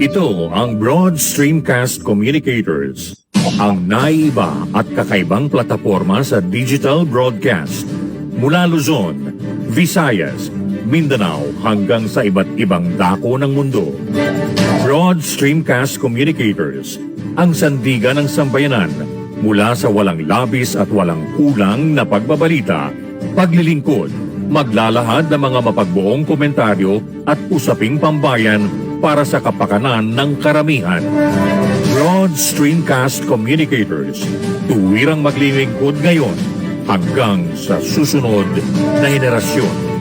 Ito ang Broad Streamcast Communicators, ang naiiba at kakaibang plataporma sa digital broadcast. Mula Luzon, Visayas, Mindanao hanggang sa iba't ibang dako ng mundo. Broad Streamcast Communicators, ang sandigan ng sambayanan mula sa walang labis at walang kulang na pagbabalita, paglilingkod, maglalahad ng mga mapagbuong komentaryo at usaping pambayan para sa kapakanan ng karamihan. Broad Streamcast Communicators, tuwirang maglilingkod ngayon hanggang sa susunod na henerasyon.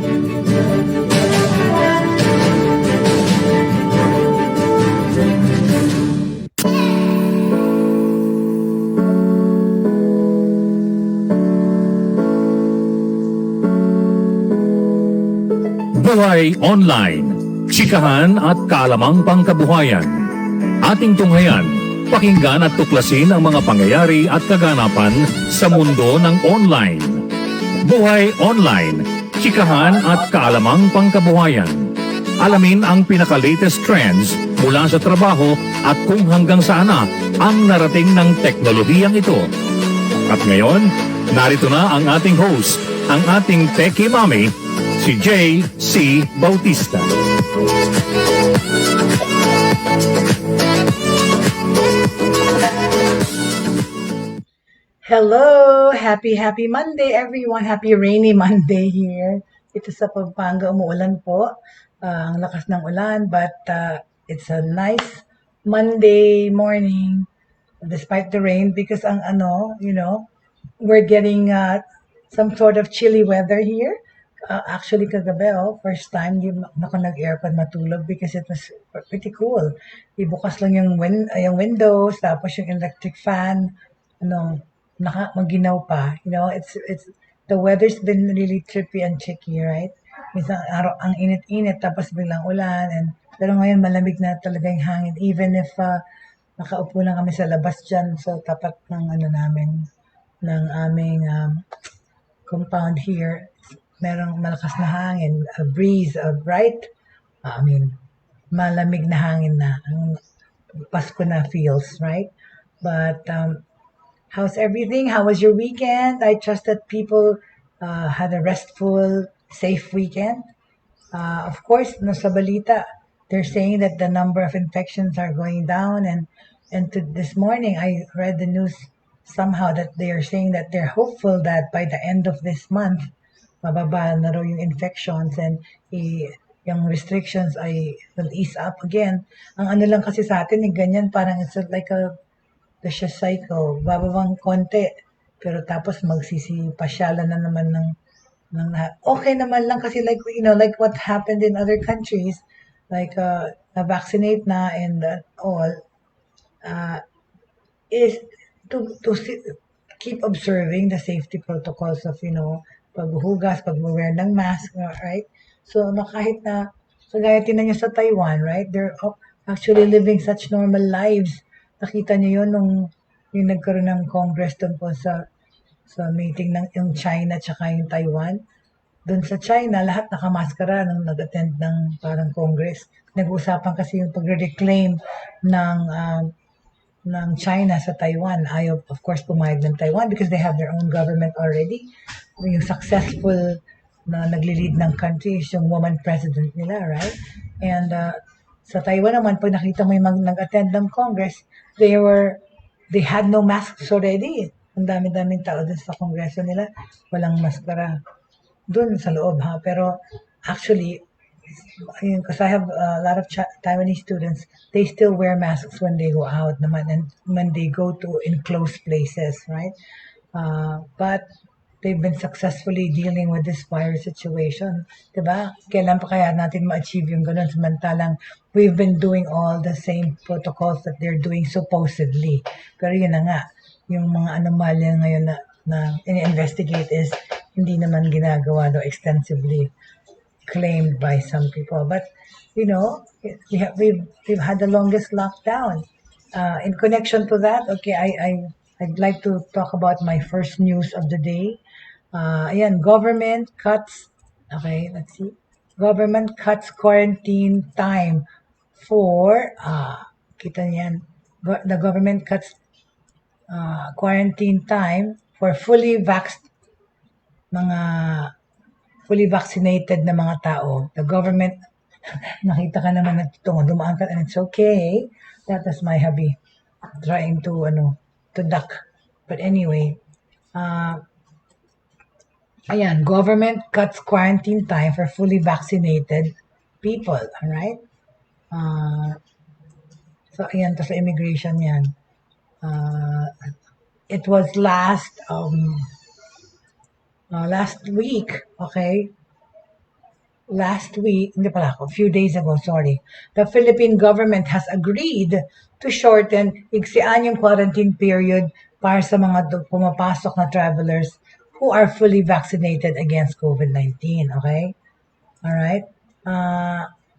Buhay Online, chikahan at kaalamang pangkabuhayan. Ating tunghayan, pakinggan at tuklasin ang mga pangyayari at kaganapan sa mundo ng online. Buhay Online, chikahan at kaalamang pangkabuhayan. Alamin ang pinaka-latest trends mula sa trabaho at kung hanggang saan na ang narating ng teknolohiyang ito. At ngayon, narito na ang ating host, ang ating Techie Mami, si Jaye C. Bautista. Hello! Happy Monday everyone! Happy rainy Monday here. Ito sa Pampanga, umuulan po. Ang lakas ng ulan, but it's a nice Monday morning despite the rain because we're getting some sort of chilly weather here. Actually, kagabi, first time, di ako nag-aircon matulog because it was pretty cool. Ibukas lang yung windows, tapos yung electric fan, maginaw pa. It's the weather's been really trippy and tricky, right? Minsan araw ang init-init, tapos biglang ulan, pero ngayon malamig na talaga yung hangin. Even if nakaupo lang kami sa labas dyan, so tapat ng ng aming compound here, merong malakas na hangin, a breeze, malamig na hangin na. Ang Pasko na feels, right? But how's everything? How was your weekend? I trust that people had a restful, safe weekend. Of course, sa balita, they're saying that the number of infections are going down, and this morning I read the news somehow that they are saying that they're hopeful that by the end of this month, mababa na raw yung infections and yung restrictions ay will ease up again. Ang lang kasi sa atin, ganyan, parang it's like a vicious cycle. Bababang konti, pero tapos magsisipasyalan na naman ng okay naman lang kasi like what happened in other countries, like na-vaccinate na and all, is to keep observing the safety protocols of paghuhugas, pag-wear ng mask, right? So, kahit na, so gaya tinan nyo sa Taiwan, right? They're actually living such normal lives. Nakita nyo yun yung nagkaroon ng Congress doon po sa meeting ng yung China tsaka yung Taiwan. Doon sa China, lahat nakamaskara nung nag-attend ng parang Congress. Nag-uusapan kasi yung pagre-reclaim ng China sa Taiwan. Ayaw, of course, pumayag ng Taiwan because they have their own government already. Yung successful na nagli-lead ng country is yung woman president nila, right? And sa Taiwan naman, pag nakita mo yung nag-attend ng Congress, they had no masks already. Ang dami-daming tao dun sa kongreso nila, walang maskara dun sa loob, ha? Pero actually, because I have a lot of Taiwanese students, they still wear masks when they go out naman and when they go to enclosed places, right? But they've been successfully dealing with this virus situation. Diba? Kailan pa kaya natin ma-achieve yung ganun? Samantalang we've been doing all the same protocols that they're doing supposedly. Pero yun na nga, yung mga anomalya ngayon na in-investigate is hindi naman ginagawa extensively claimed by some people. But, we've had the longest lockdown. In connection to that, okay, I'd like to talk about my first news of the day. Government cuts. Okay, let's see. government cuts quarantine time for, kita niyan, the government cuts quarantine time for mga fully vaccinated na mga tao. The government, nakita ka naman nagtutungo, dumaan ka, and it's okay. That was my hubby trying to duck. But anyway, ayan, government cuts quarantine time for fully vaccinated people, alright? So, ayan, to sa immigration yan. It was last week, okay? Last week, hindi pala ako, a few days ago, sorry. The Philippine government has agreed to shorten iksian yung quarantine period para sa mga pumapasok na travelers who are fully vaccinated against COVID-19, okay? Alright?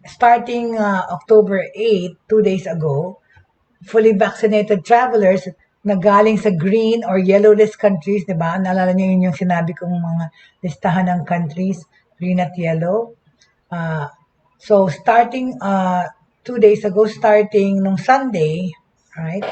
Starting October 8, 2 days ago, fully vaccinated travelers na galing sa green or yellow list countries, di ba? Naalala niyo yun yung sinabi kong mga listahan ng countries, green at yellow. So starting 2 days ago, starting nung Sunday, right?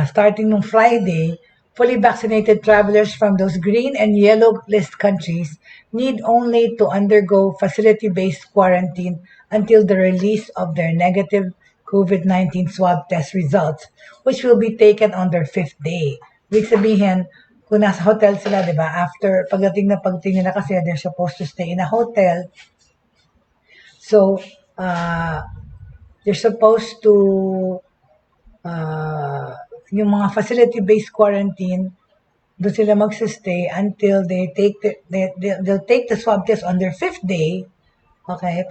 Starting nung Friday, fully vaccinated travelers from those green and yellow list countries need only to undergo facility-based quarantine until the release of their negative COVID-19 swab test results, which will be taken on their 5th day. Ibig sabihin, kung nasa hotel sila, di ba, after pagdating nila kasi they're supposed to stay in a hotel. So, they're supposed to, yung mga facility-based quarantine, doon sila magsistay until they'll take the swab test on their 5th day. Okay,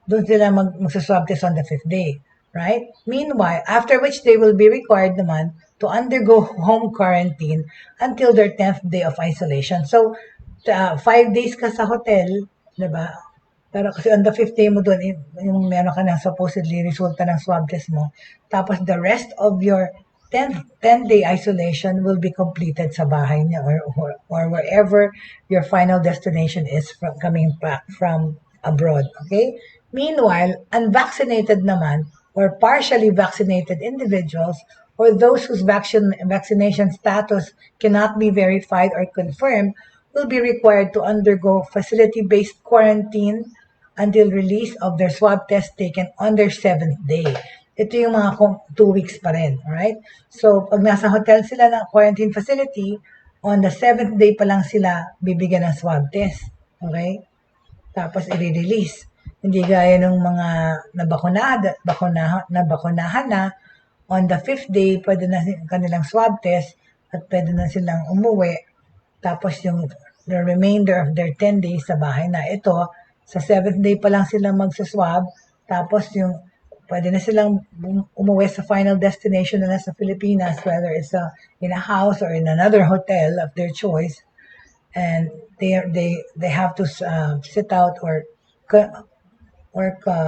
doon sila magsaswab test on the 5th day. Right? Meanwhile, after which they will be required naman to undergo home quarantine until their 10th day of isolation. So, 5 days ka sa hotel, diba? Pero kasi on the 5th day mo doon, yung meron ka ng supposedly resulta ng swab test mo. Tapos the rest of your 10-day isolation will be completed sa bahay niya or wherever your final destination is coming back from abroad. Okay? Meanwhile, unvaccinated naman or partially vaccinated individuals or those whose vaccination status cannot be verified or confirmed will be required to undergo facility-based quarantine until release of their swab test taken on their 7th day. Ito yung mga 2 weeks pa rin, alright? So, pag nasa hotel sila ng quarantine facility, on the 7th day pa lang sila bibigyan ng swab test, okay? Tapos i-release. Hindi gaya ng mga nabakunahan na, on the 5th day, pwede na kanilang swab test at pwede na silang umuwi. Tapos the remainder of their 10 days sa bahay na. Ito, sa 7th day pa lang sila magsaswab. Tapos pwede na silang umuwi sa final destination nila sa Pilipinas, whether it's in a house or in another hotel of their choice. And they have to sit out or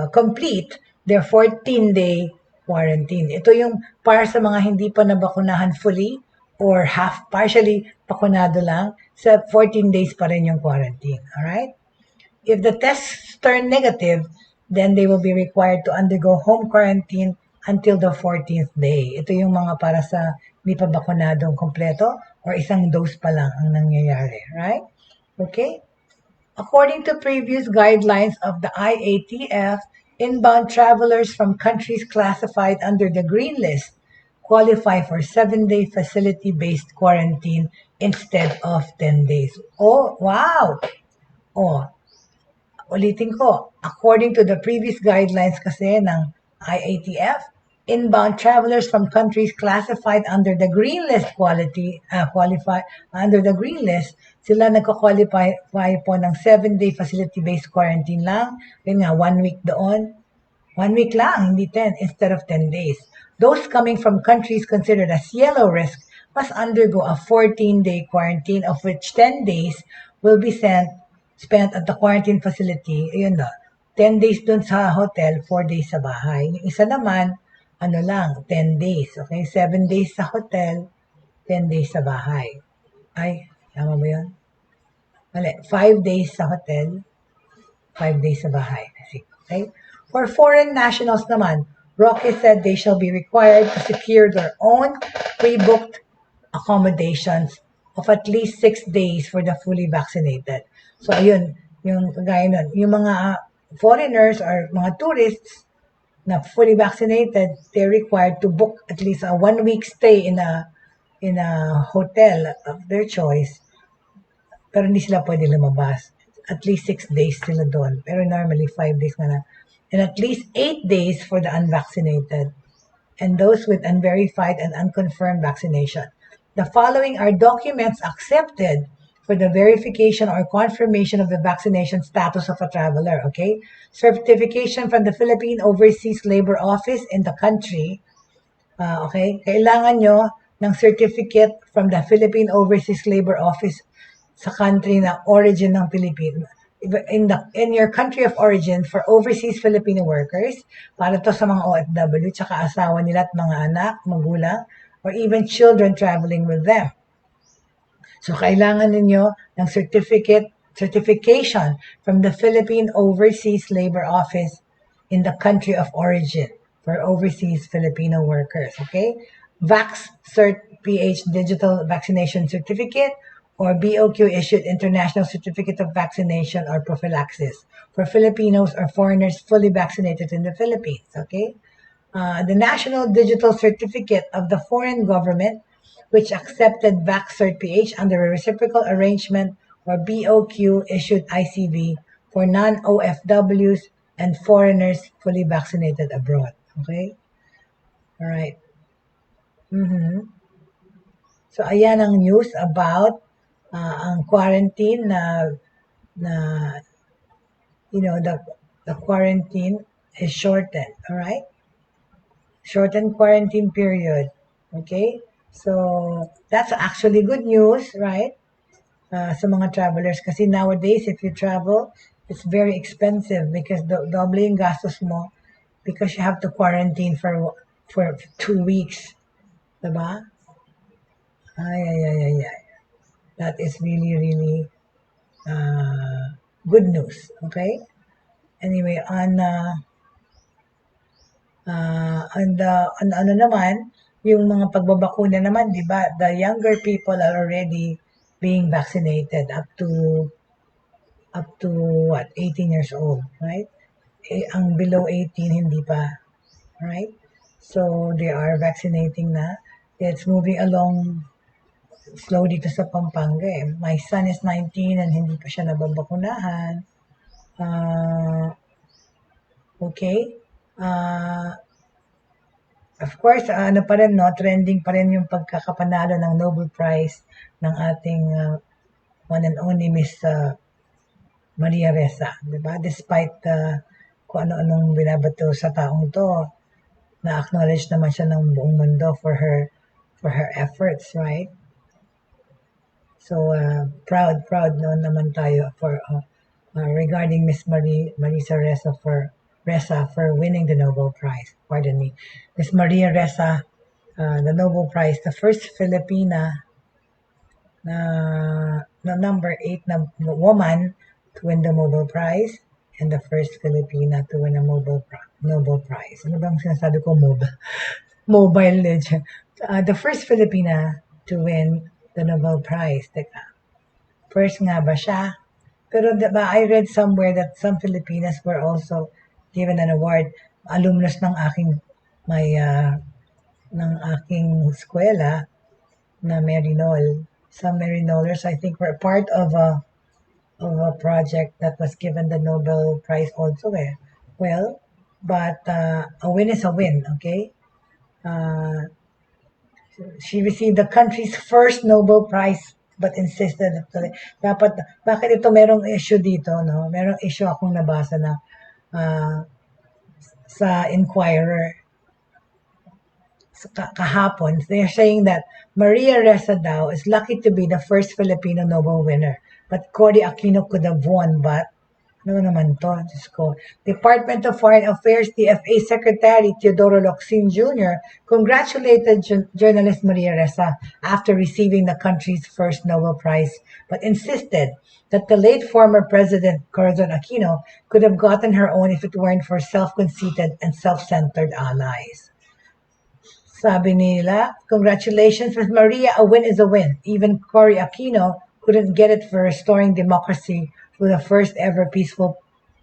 complete their 14-day quarantine. Ito yung para sa mga hindi pa nabakunahan fully or partially bakunado lang, sa 14 days pa rin yung quarantine. Alright? If the tests turn negative, then they will be required to undergo home quarantine until the 14th day. Ito yung mga para sa hindi pa bakunadong kompleto or isang dose pa lang ang nangyayari. Right? Okay? According to previous guidelines of the IATF, inbound travelers from countries classified under the green list qualify for 7-day facility-based quarantine instead of 10 days. Oh, wow! Oh, ulitin ko. According to the previous guidelines kasi ng IATF, inbound travelers from countries classified under the green list under the green list, sila nagko-qualify po ng 7-day facility-based quarantine lang. Yun nga, 1 week doon. 1 week lang, hindi 10, instead of 10 days. Those coming from countries considered as yellow risk must undergo a 14-day quarantine, of which 10 days will be spent at the quarantine facility. Ayun na, 10 days dun sa hotel, 4 days sa bahay. Yung isa naman, 10 days. Okay? 7 days sa hotel, 10 days sa bahay. Ay, tama ba yun? 5 days sa hotel, 5 days sa bahay. Okay? For foreign nationals naman, Roque said they shall be required to secure their own pre-booked accommodations of at least 6 days for the fully vaccinated. So, ayun, yung gaya nun. Yung mga foreigners or mga tourists na fully vaccinated, they're required to book at least a 1 week stay in a hotel of their choice. Pero hindi sila pwede lumabas. At least 6 days sila doon. Pero normally 5 days na. And at least 8 days for the unvaccinated and those with unverified and unconfirmed vaccination. The following are documents accepted for the verification or confirmation of the vaccination status of a traveler, okay? Certification from the Philippine Overseas Labor Office in the country, okay? Kailangan nyo ng certificate from the Philippine Overseas Labor Office sa country na origin ng Pilipino. In your country of origin for overseas Filipino workers, para to sa mga OFW, tsaka asawa nila at mga anak, magulang, or even children traveling with them. So, kailangan ninyo ng certification from the Philippine Overseas Labor Office in the country of origin for overseas Filipino workers, okay? Vax Cert PH Digital Vaccination Certificate, or BOQ issued International Certificate of Vaccination or Prophylaxis for Filipinos or foreigners fully vaccinated in the Philippines, okay? The National Digital Certificate of the foreign government, which accepted VaxCert PH under a reciprocal arrangement or BOQ issued ICV for non-OFWs and foreigners fully vaccinated abroad, okay? All right. So, ayan ang news about ang quarantine na the quarantine is shortened, all right? Shortened quarantine period, okay? So, that's actually good news, right? Sa mga travelers kasi nowadays, if you travel, it's very expensive because doble yung gastos mo because you have to quarantine for 2 weeks, diba? Ay. That is really, really good news, okay? Anyway, on ano naman, yung mga pagbabakuna naman, di ba, the younger people are already being vaccinated up to what, 18 years old, right? Ang below 18, hindi pa, right? So, they are vaccinating na. It's moving along slow dito sa Pampanga eh. My son is 19 and hindi pa siya nababakunahan. Okay? Of course, ano pa rin, no? Trending pa rin yung pagkakapanalo ng Nobel Prize ng ating one and only Miss Maria Ressa. Diba? Despite kung ano-anong binabato sa taong to, na-acknowledge naman siya ng buong mundo for her efforts, right? So, proud no naman tayo for regarding Miss Marisa Ressa for winning the Nobel Prize. Pardon me. Miss Maria Ressa, the Nobel Prize, the first Filipina na number 8 na woman to win the Nobel Prize and the first Filipina to win a Nobel Prize. Ano bang sinasabi ko? Mobile Legend. The first Filipina to win the Nobel Prize. Teka. First nga ba siya? Pero diba, I read somewhere that some Filipinas were also given an award. Alumnus ng aking eskwela na Merinol. Some Merinolers, I think, were part of a project that was given the Nobel Prize also eh. Well, but a win is a win, okay? She received the country's first Nobel Prize but insisted that bakit ito merong issue dito, no? Merong issue akong nabasa na sa Inquirer kahapon. They're saying that Maria Ressa daw is lucky to be the first Filipino Nobel winner. But Cory Aquino could have won, but Ano naman to? Diyos ko. Department of Foreign Affairs, DFA Secretary Teodoro Locsin Jr. congratulated journalist Maria Ressa after receiving the country's first Nobel Prize, but insisted that the late former President Corazon Aquino could have gotten her own if it weren't for self-conceited and self-centered allies. Sabi nila, congratulations, Ms. Maria, a win is a win. Even Cory Aquino couldn't get it for restoring democracy through the first ever peaceful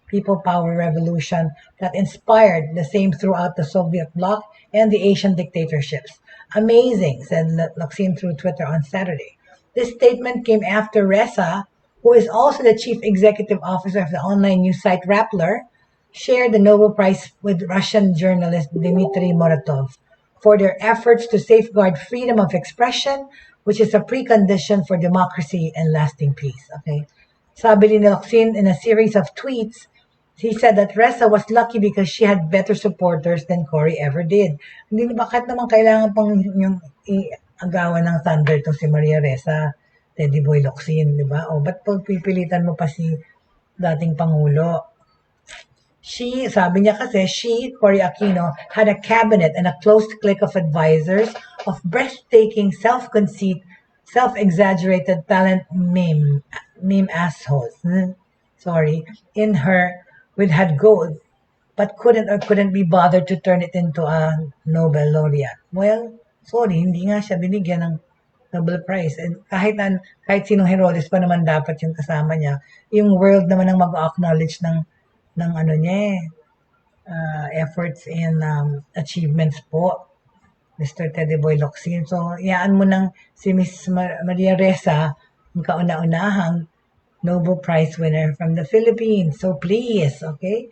people power revolution that inspired the same throughout the Soviet bloc and the Asian dictatorships. Amazing, said Laksim through Twitter on Saturday. This statement came after Reza, who is also the chief executive officer of the online news site Rappler, shared the Nobel Prize with Russian journalist Dmitry Muratov for their efforts to safeguard freedom of expression, which is a precondition for democracy and lasting peace. Okay. Sabi ni Locsin in a series of tweets, he said that Ressa was lucky because she had better supporters than Cory ever did. Hindi bakit naman kailangan pang yung agawan ng thunder to si Maria Ressa, Teddy Boy Locsin, di ba? O ba't pagpipilitan mo pa si dating Pangulo? Sabi niya kasi, Cory Aquino, had a cabinet and a close clique of advisors of breathtaking self-conceit, self-exaggerated talent meme assholes. In her, with had gold, but couldn't be bothered to turn it into a Nobel laureate. Well, sorry, hindi nga siya binigyan ng Nobel Prize. And kahit sinong Herodes pa naman dapat yung kasama niya, yung world naman ang mag-acknowledge ng ano niya efforts and achievements po, Mr. Teddy Boy Locsin. So, iyaan mo ng si Miss Maria Ressa, ang kauna-unahang Nobel Prize winner from the Philippines. So, please, okay?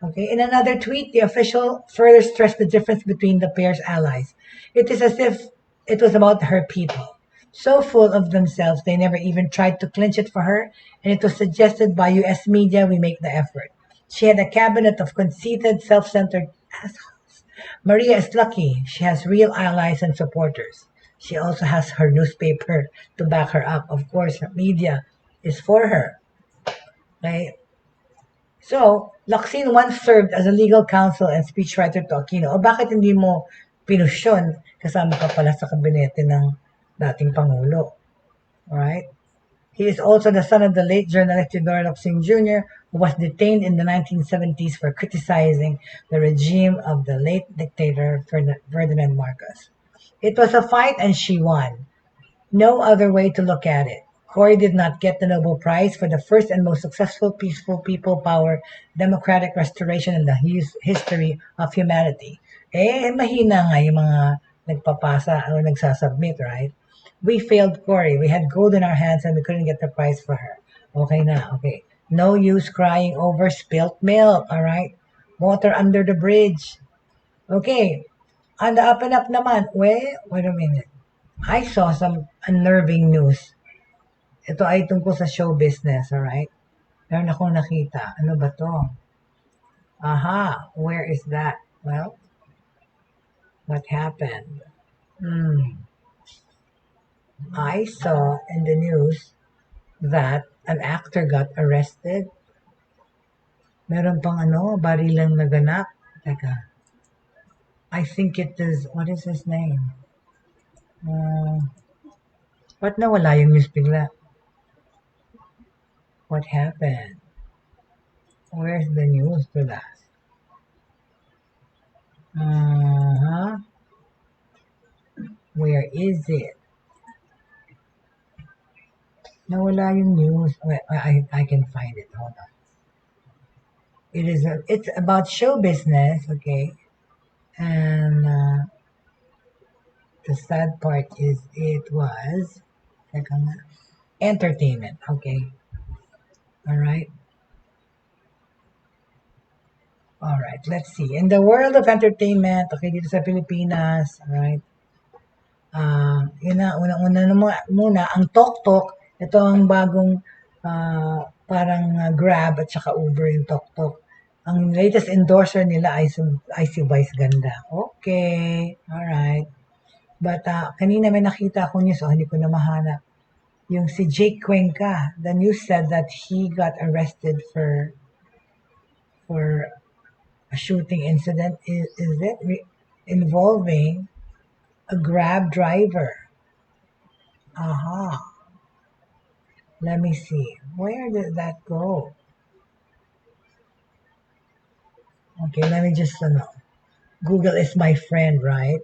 Okay. In another tweet, the official further stressed the difference between the pair's allies. It is as if it was about her people. So full of themselves, they never even tried to clinch it for her, and it was suggested by US media we make the effort. She had a cabinet of conceited, self-centered assholes. Maria is lucky. She has real allies and supporters. She also has her newspaper to back her up. Of course, media is for her. Right? So, Locsin once served as a legal counsel and speechwriter to Aquino. O bakit hindi mo pinusyon? Kasama ka pala sa kabinete ng dating Pangulo. Alright? He is also the son of the late journalist Teodoro Locsin Jr., who was detained in the 1970s for criticizing the regime of the late dictator Ferdinand Marcos. It was a fight and she won. No other way to look at it. Cory did not get the Nobel Prize for the first and most successful peaceful people power democratic restoration in the history of humanity. Mahina nga yung mga nagpapasa o nagsasubmit, right? We failed Cory. We had gold in our hands and we couldn't get the prize for her. Okay na, okay. No use crying over spilt milk, alright? Water under the bridge. Okay. On the up and up naman, wait a minute. I saw some unnerving news. Ito ay tungkol sa show business, alright? Meron akong nakita. Ano ba to? Aha, where is that? Well, what happened? I saw in the news that an actor got arrested. Meron pang barilang naganap. Teka. I think it is, what is his name? Ba't nawala yung news bigla? What happened? Where's the news to that? Where is it? Nawala yung news. I can find it. Hold on. It's about show business, okay? And the sad part is it was entertainment, okay? Alright, let's see. In the world of entertainment, okay, dito sa Pilipinas, alright, unang-una muna, ang Tok, ito ang bagong parang Grab at saka Uber yung Tok. Ang latest endorser nila ay si Vice Ganda. Okay, alright. But kanina may nakita ako news, hindi ko na mahanap. Yung si Jake Cuenca, the news said that he got arrested for for a shooting incident. Is it involving a Grab driver? Aha. Let me see. Where did that go? Okay, let me just Google is my friend, right?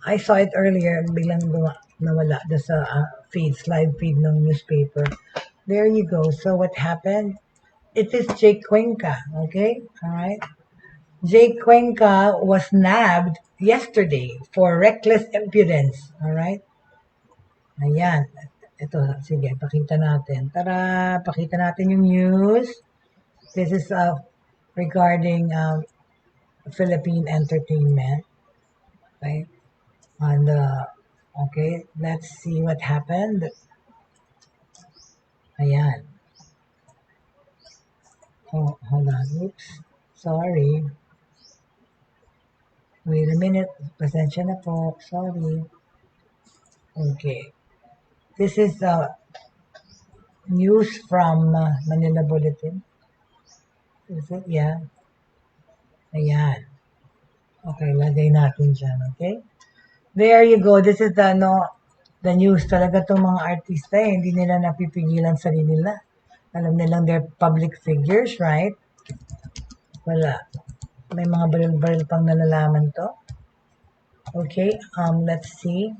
I saw it earlier, biglang nawala sa live feed ng newspaper. There you go. So what happened? It is Jay Cuenca, okay? All right. Jay Cuenca was nabbed yesterday for reckless impudence, all right? Ayan. Ito, sige, pakita natin. Tara, pakita natin yung news. This is regarding Philippine entertainment. Okay? And, okay, let's see what happened. Ayan. Oh, hold on. Oops. Sorry. Wait a minute. Pasensya na po. Sorry. Okay. This is news from Manila Bulletin. Is it? Yeah. Ayan. Okay, lagay natin dyan. Okay? There you go. This is the news. Talaga itong mga artista hindi nila napipigilan sarili nila. Alam nilang they're public figures, right? Wala. May mga baril-baril pang nalalaman to. Okay, let's see.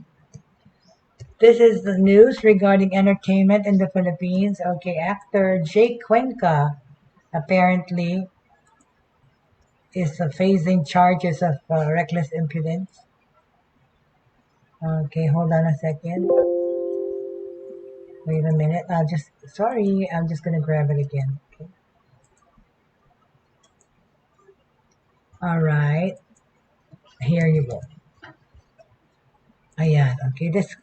This is the news regarding entertainment in the Philippines. Okay, actor Jay Cuenca apparently is facing charges of reckless impudence. Okay, hold on a second. Wait a minute. I'm just gonna grab it again. Okay. All right. Here you go. Ayan. Okay. This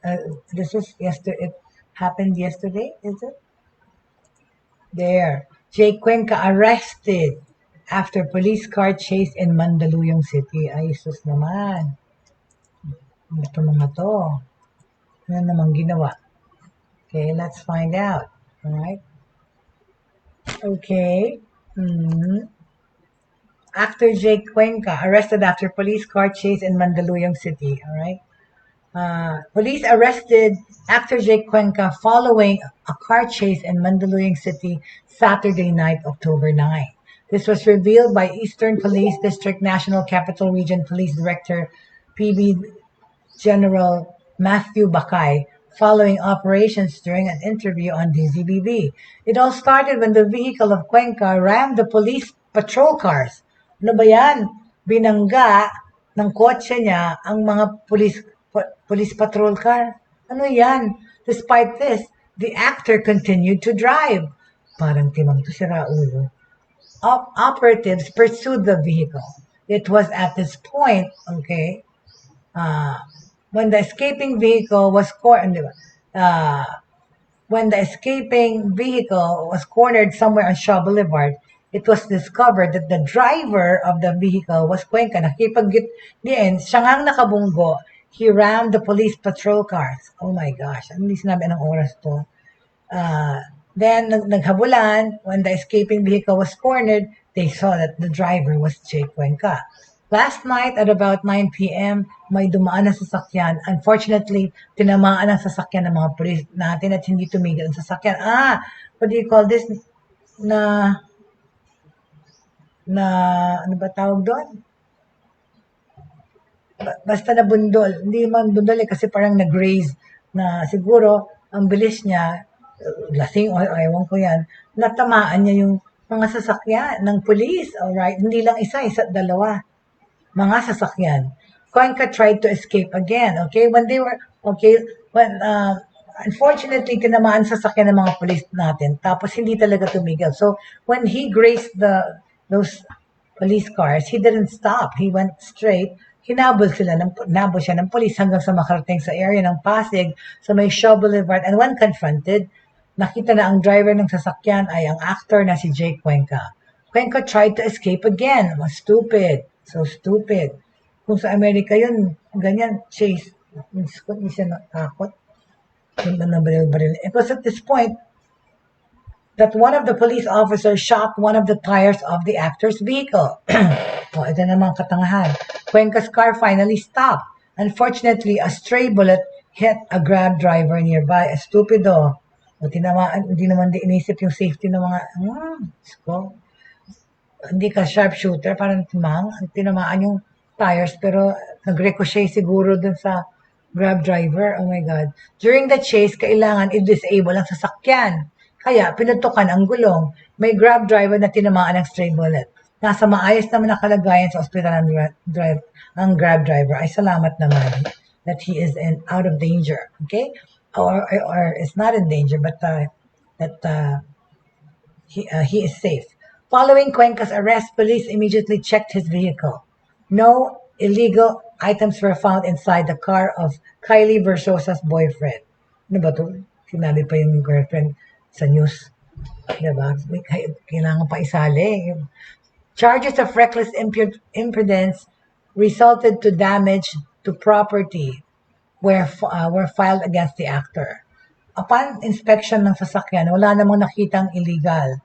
is yesterday. It happened yesterday, is it? There. Jay Cuenca arrested after police car chase in Mandaluyong City. Ay, sus naman. Ito mga to. Ano namang ginawa? Okay, let's find out. All right. Okay. Actor Jay Cuenca arrested after police car chase in Mandaluyong City. All right. Police arrested actor Jay Cuenca following a car chase in Mandaluyong City Saturday night, October 9. This was revealed by Eastern Police District National Capital Region Police Director PB General Matthew Bakay following operations during an interview on DZBB. It all started when the vehicle of Cuenca rammed the police patrol cars. Ano ba yan? Binangga ng kotse niya ang mga police patrol car. Ano yan? Despite this, the actor continued to drive. Parang timang to si Raulo. Operatives pursued the vehicle. It was at this point, okay, when the escaping vehicle was cornered somewhere on Shaw Boulevard, it was discovered that the driver of the vehicle was Cuenca. Nakipag-diin, siya ngang nakabunggo. He rammed the police patrol cars. Oh my gosh, hindi sinabi anong oras to. Then, naghabulan, when the escaping vehicle was cornered, they saw that the driver was Jay Cuenca. Last night at about 9 p.m., may dumaan na sasakyan. Unfortunately, tinamaan ang sasakyan ng mga pulis natin at hindi tumigil ang sasakyan. What do you call this? Ano ba tawag doon? Basta na bundol. Hindi man bundol kasi parang nag-raise na siguro ang bilis niya, lasing o ewan ko yan, natamaan niya yung mga sasakyan ng pulis. Alright? Hindi lang isa, dalawa. Mga sasakyan. Cuenca tried to escape again. Okay? Unfortunately, tinamaan sasakyan ng mga police natin. Tapos, hindi talaga tumigil. So, when he grazed those police cars, he didn't stop. He went straight. Hinabol siya ng police hanggang sa makarating sa area ng Pasig sa may Shaw Boulevard. And when confronted, nakita na ang driver ng sasakyan ay ang actor na si Jay Cuenca. Cuenca tried to escape again. Stupid. So stupid. Kung sa Amerika yun, ganyan, chase. Hindi siya natakot. It was at this point that one of the police officers shot one of the tires of the actor's vehicle. Oh, ito naman katangahan. Cuenca's car finally stopped. Unfortunately, a stray bullet hit a Grab driver nearby. Stupido. O, tinamaan, hindi naman inisip yung safety ng mga, ko. Hindi ka sharpshooter, parang tinamaan yung tires, pero nag-ricochet siguro dun sa Grab driver. Oh my God. During the chase, kailangan i-disable ang sasakyan. Kaya, pinutukan ang gulong. May Grab driver na tinamaan ng stray bullet. Nasa maayos naman na kalagayan sa ospital ang Grab driver. Ay, salamat naman that he is out of danger. Okay? Or is not in danger, but he is safe. Following Cuenca's arrest, police immediately checked his vehicle. No illegal items were found inside the car of Kylie Versosa's boyfriend. Ano ba to? Sinabi pa yung girlfriend sa news. Diba? Kailangan pa isali. Charges of reckless imprudence resulted to damage to property were filed against the actor. Upon inspection ng sasakyan, wala namang nakitang illegal.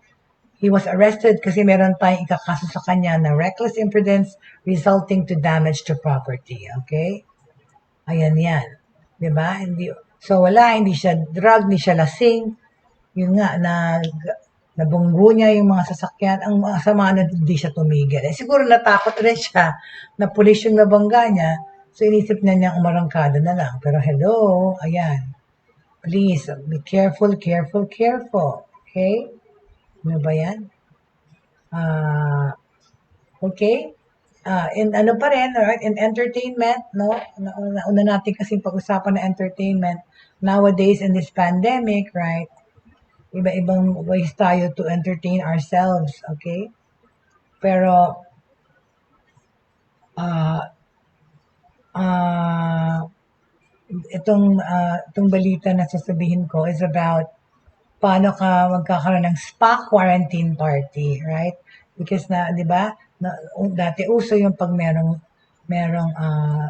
He was arrested kasi meron tayong ikakaso sa kanya na reckless imprudence resulting to damage to property. Okay? Ayan yan. Diba? So wala, hindi siya drug, hindi siya lasing. Yun nga, nabunggo niya yung mga sasakyan. Ang sama na hindi siya tumigil. Siguro natakot rin siya na pulis yung nabangga niya. So inisip na niyang umarangkada na lang. Pero hello, ayan. Please, be careful, careful, careful. Okay? Ano ba yan? Okay? In ano pa rin, right? In entertainment, no? Nauna natin kasing pag-usapan na entertainment. Nowadays, in this pandemic, right? Iba-ibang ways tayo to entertain ourselves, okay? Pero, itong balita na sasabihin ko is about paano ka magkakaroon ng spa quarantine party, right? Because di ba, dati uso yung pag merong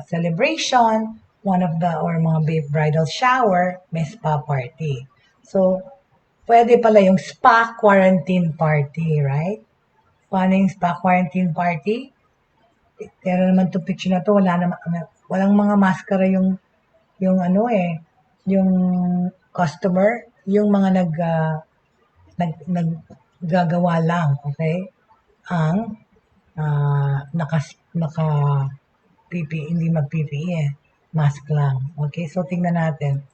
celebration, or mga bridal shower, may spa party. So, pwede pala yung spa quarantine party, right? Paano yung spa quarantine party? Pero naman itong picture na to, walang mga maskara yung yung customer, yung mga naggagawa lang, okay? Ang naka PPE, hindi mag-PPE mask lang. Okay, so tingnan natin.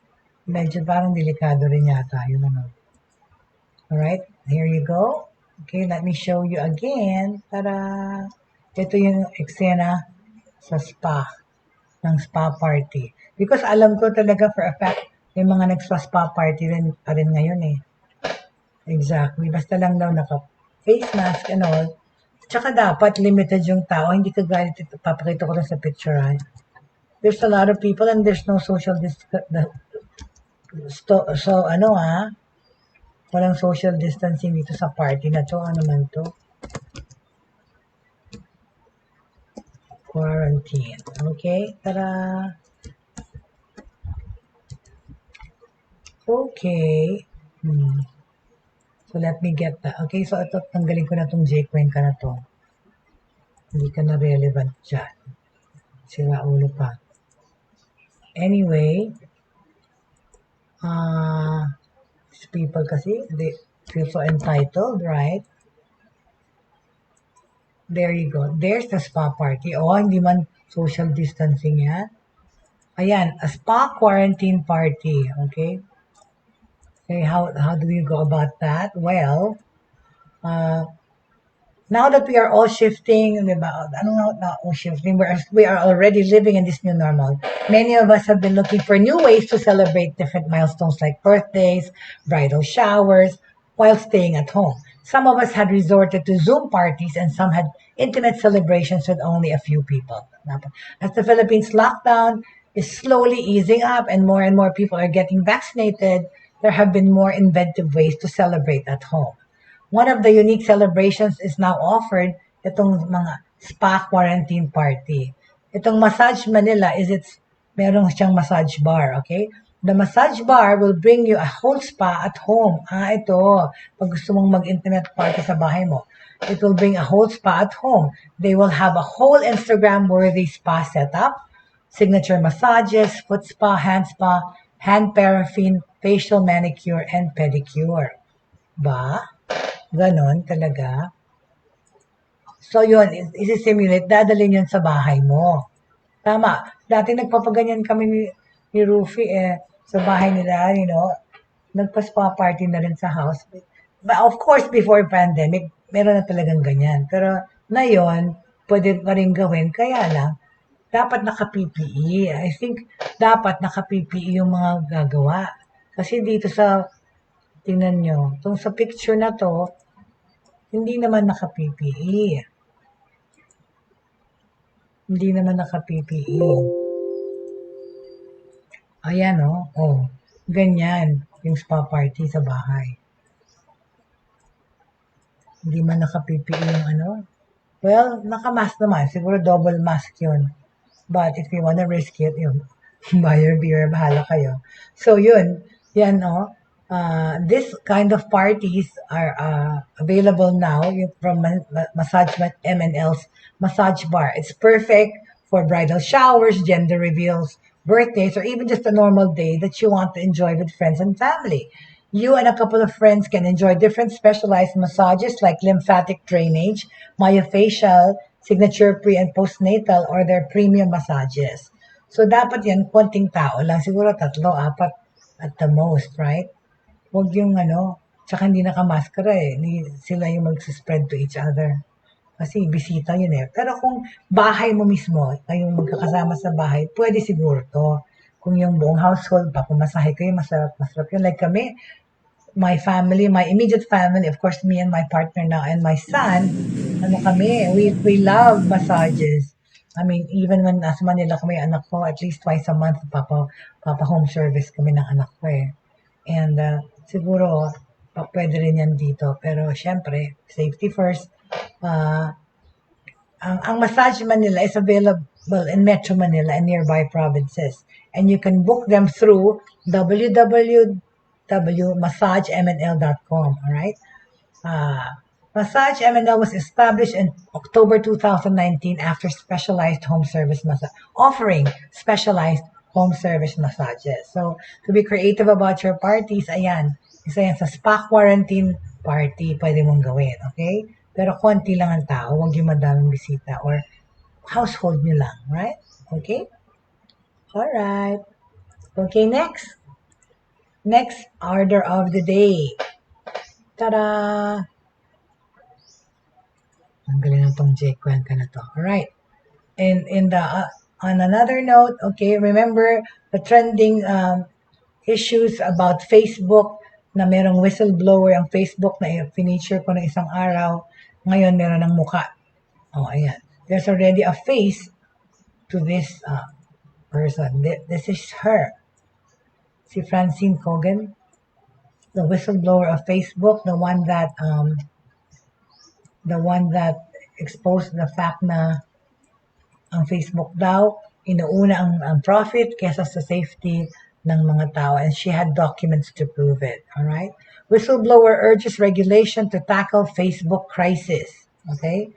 Medyo parang delikado rin yata, yun ano. Alright, here you go. Okay, let me show you again. Para ito yung eksena sa ng spa party. Because alam ko talaga for a fact, may mga nagsa-spa party rin pa rin ngayon eh. Exactly. Basta lang daw naka-face mask and all. Tsaka dapat limited yung tao. Hindi ka galit ito. Papakita ko lang sa picture, right? There's a lot of people and there's no social walang social distancing dito sa party na to. Ano man to? Quarantine. Okay? Tara! Okay. So, let me get that. Okay, so ito, tanggalin ko na itong Jaye ka na to. Hindi ka na relevant dyan. Sira ulo pa. Anyway, these people kasi, they feel so entitled, right? There you go. There's the spa party. Oh, hindi man social distancing yan. Ayan, a spa quarantine party. Okay? Okay, how do we go about that? Well, now that we are all shifting, we are already living in this new normal. Many of us have been looking for new ways to celebrate different milestones like birthdays, bridal showers, while staying at home. Some of us had resorted to Zoom parties and some had intimate celebrations with only a few people. As the Philippines lockdown is slowly easing up and more people are getting vaccinated, there have been more inventive ways to celebrate at home. One of the unique celebrations is now offered, itong mga spa quarantine party. Itong Massage Manila merong siyang massage bar, okay? The massage bar will bring you a whole spa at home. Ito. Pag gusto mong mag-intimate party sa bahay mo, it will bring a whole spa at home. They will have a whole Instagram-worthy spa setup, signature massages, foot spa, hand paraffin, facial manicure, and pedicure. Ba? Ganon talaga. So yun, isi-simulate, dadalhin yun sa bahay mo. Tama. Dati nagpapaganyan kami ni Rufy sa bahay nila, nagpa-spa party na rin sa house. But of course, before pandemic, meron na talagang ganyan. Pero ngayon, pwede pa rin gawin. Kaya lang, dapat naka-PPE. I think dapat naka-PPE yung mga gagawa. Kasi dito tingnan nyo, itong sa picture na to, hindi naman naka-PPE. Hindi naman naka-PPE. Ayan, oh. Ganyan, yung spa party sa bahay. Hindi man naka-PPE yung Well, naka-mask naman. Siguro double mask yun. But if you wanna risk it, buy your beer, bahala kayo. So yun, yan this kind of parties are available now from Massage M&L's Massage Bar. It's perfect for bridal showers, gender reveals, birthdays, or even just a normal day that you want to enjoy with friends and family. You and a couple of friends can enjoy different specialized massages like lymphatic drainage, myofascial, signature pre- and postnatal, or their premium massages. So, dapat yan, konting tao lang. Siguro 3, 4 at the most, right? Huwag yung tsaka hindi nakamaskara Hindi sila yung mag-spread to each other. Kasi bisita yun Pero kung bahay mo mismo, kayong magkakasama sa bahay, pwede siguro to. Kung yung buong household, papumasahe kayo, masarap yun. Like kami, my family, my immediate family, of course, me and my partner now and my son, we love massages. I mean, even when nasa Manila kami, anak ko, at least twice a month, papa home service kami ng anak ko And siguro, pwede rin yan dito. Pero syempre, safety first. Ang Massage Manila is available in Metro Manila and nearby provinces. And you can book them through www.massagemnl.com. All right? Massage M&L was established in October 2019 after offering specialized home service massages. So, to be creative about your parties, ayan, isa yan sa spa quarantine party, pwede mong gawin, okay? Pero konti lang ang tao, huwag yung madaming bisita or household nyo lang, right? Okay? Alright. Okay, next. Next order of the day. Ta-da! Ang galing na tong J-Kwenta na to. Alright. And on another note, okay, remember the trending issues about Facebook na merong whistleblower ang Facebook na feature ko ng isang araw. Ngayon, meron ng muka. Ayan. There's already a face to this person. This is her. Si Francine Cogan, the whistleblower of Facebook, the one that exposed the fact na ang Facebook daw, inuuna ang profit kesa sa safety ng mga tao. And she had documents to prove it. All right? Whistleblower urges regulation to tackle Facebook crisis. Okay?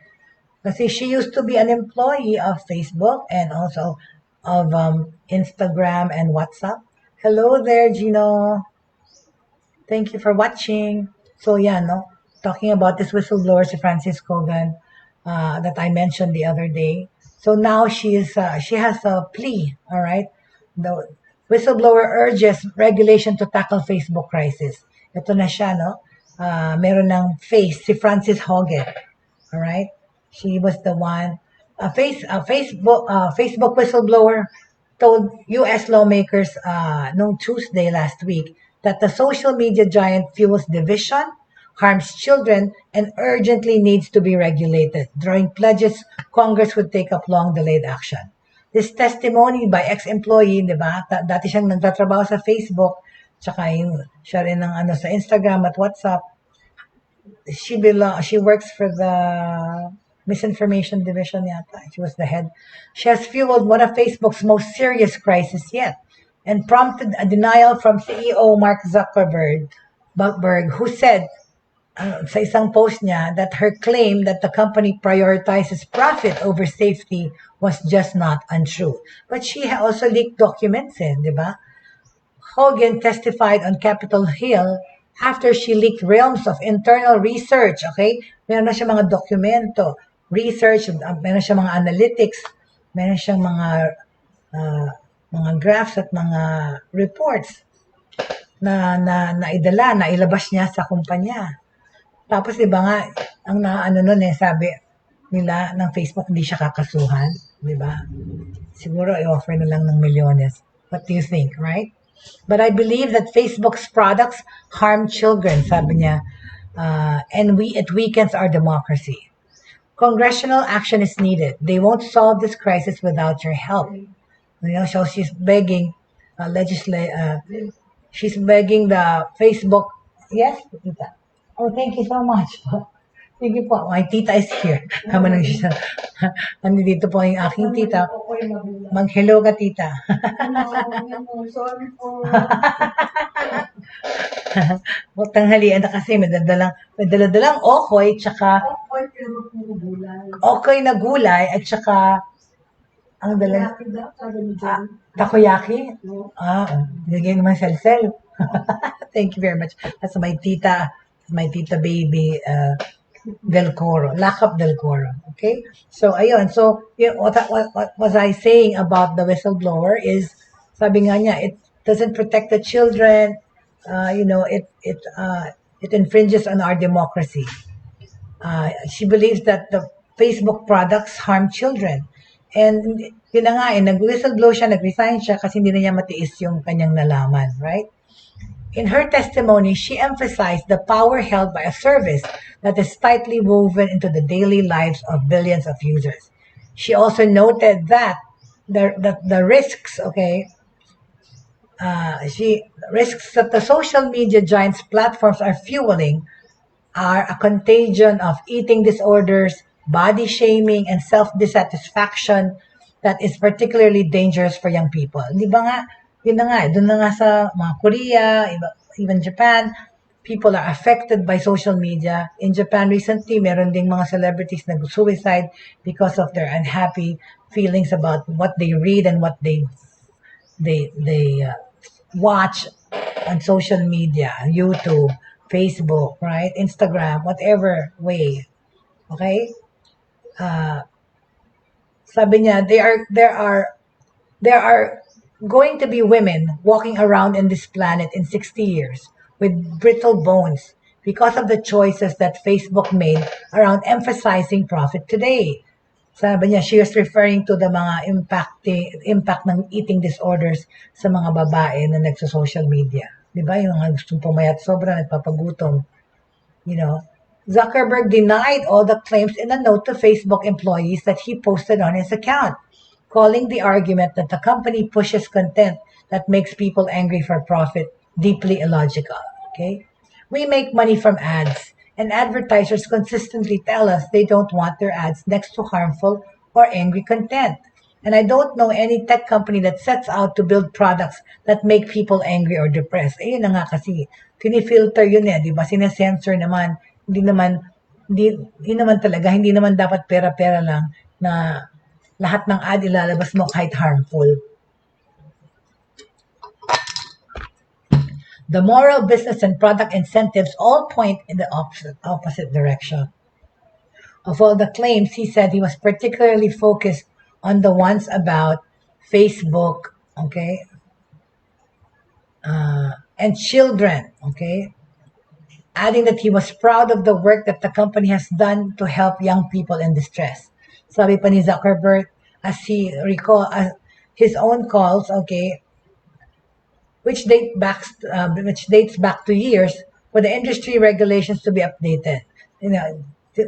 Kasi she used to be an employee of Facebook and also of Instagram and WhatsApp. Hello there, Gino. Thank you for watching. So, talking about this whistleblower, si Francis Cogan, that I mentioned the other day. So now she has a plea, all right? The whistleblower urges regulation to tackle Facebook crisis. Ito na siya, meron ng face, si Francis Hogan, all right? She was the one, Facebook whistleblower told U.S. lawmakers noong Tuesday last week that the social media giant fuels division, harms children, and urgently needs to be regulated, drawing pledges Congress would take up long-delayed action. This testimony by ex-employee, di ba? Dati siyang nagtatrabaho sa Facebook, tsaka siya rin ng sa Instagram at WhatsApp. She works for the misinformation division yata. She was the head. She has fueled one of Facebook's most serious crises yet, and prompted a denial from CEO Mark Zuckerberg, who said sa isang post niya that her claim that the company prioritizes profit over safety was just not untrue. But she also leaked documents, di ba? Hogan testified on Capitol Hill after she leaked realms of internal research, okay? Meron na siya mga dokumento, research, meron siya mga analytics, meron siyang mga graphs at mga reports na nailabas niya sa kumpanya. Tapos 'di ba nga ang naano nun sabi nila ng Facebook hindi siya kakasuhan, 'di ba? Siguro i-offer na lang ng milyones. What do you think, right? But I believe that Facebook's products harm children, sabi niya, and it weakens our democracy. Congressional action is needed. They won't solve this crisis without your help. So she's begging she's begging the Facebook. Yes, tita. Oh, thank you so much. Thank you po. My tita is here. Kama nang siya. Nandito po yung aking tita. Mag-hello ka, tita. Sorry po. Huwag tanghalian na kasi may daladalang okoy, tsaka Oy, pero puro gulay. okoy na gulay, at tsaka ang dala Takoyaki daw, sabi ni Jaye. takoyaki. No? Nilagay naman sel-sel. Thank you very much. That's my tita baby, Del Coro, Lakap Del Coro. Okay? So, ayun. So, what was I saying about the whistleblower is, sabi nga niya, it doesn't protect the children. It infringes on our democracy. She believes that the Facebook products harm children. And yun na nga, nag-whistleblow siya, nag-resign siya kasi hindi na niya matiis yung kanyang nalaman, right? In her testimony, she emphasized the power held by a service that is tightly woven into the daily lives of billions of users. She also noted that the risks, risks that the social media giants' platforms are fueling are a contagion of eating disorders, body shaming, and self-dissatisfaction that is particularly dangerous for young people. Di ba nga, yun na nga, doon na nga sa mga Korea, even Japan, people are affected by social media. In Japan recently, meron ding mga celebrities nag-suicide because of their unhappy feelings about what they read and what they watch on social media, YouTube, Facebook, right? Instagram, whatever way. Okay? Sabi niya, there are going to be women walking around in this planet in 60 years with brittle bones because of the choices that Facebook made around emphasizing profit today. Sabi niya, she was referring to the mga impact ng eating disorders sa mga babae na nagsa-social media. Di ba? Yung mga gustong pumayat sobra, nagpapagutom. Zuckerberg denied all the claims in a note to Facebook employees that he posted on his account, calling the argument that the company pushes content that makes people angry for profit deeply illogical. Okay? We make money from ads, and advertisers consistently tell us they don't want their ads next to harmful or angry content. And I don't know any tech company that sets out to build products that make people angry or depressed. Ayun na nga kasi, tinifilter yun di ba? Sinesensor naman, hindi naman talaga, hindi naman dapat pera-pera lang na lahat ng ad ilalabas mo kahit harmful. The moral, business, and product incentives all point in the opposite direction. Of all the claims, he said he was particularly focused on the ones about Facebook, and children, adding that he was proud of the work that the company has done to help young people in distress. Sabi pa ni Zuckerberg, as he recall his own calls, which dates back to years for the industry regulations to be updated.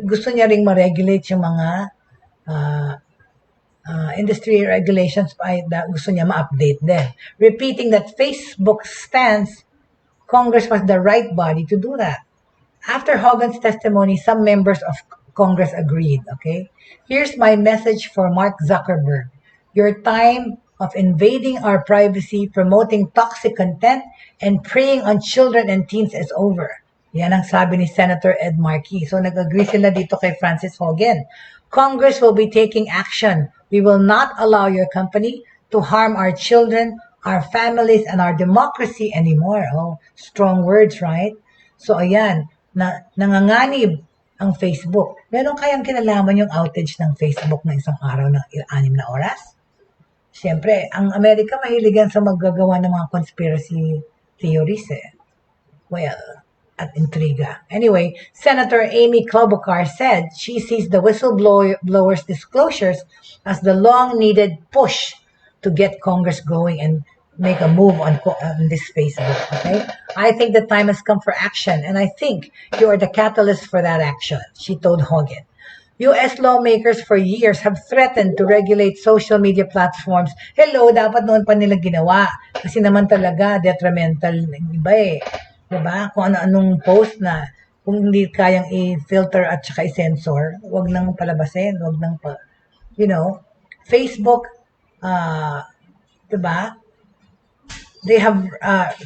Gusto niya ring ma-regulate yung mga industry regulations na gusto niya ma-update din. Repeating that Facebook stands, Congress was the right body to do that. After Hogan's testimony, some members of Congress agreed, Here's my message for Mark Zuckerberg. Your time of invading our privacy, promoting toxic content, and preying on children and teens is over. Yan ang sabi ni Senator Ed Markey. So nag-agree sila dito kay Francis Hogan. Congress will be taking action. We will not allow your company to harm our children, our families, and our democracy anymore. Oh, strong words, right? So ayan, nanganganib ang Facebook. Meron kayang kinalaman yung outage ng Facebook na isang araw ng 6 na oras? Siyempre, ang Amerika mahiligan sa maggagawa ng mga conspiracy theories eh. Well, at intriga. Anyway, Senator Amy Klobuchar said she sees the whistleblower's disclosures as the long-needed push to get Congress going and make a move on this Facebook, okay? I think the time has come for action, and I think you are the catalyst for that action, she told Hogan. U.S. lawmakers for years have threatened to regulate social media platforms. Hello, dapat noon pa nila ginawa. Kasi naman talaga, detrimental ng iba eh. Diba? Kung ano-anong post na kung hindi kayang i-filter at saka i-censor, wag nang palabasin, wag nang Facebook, diba? They have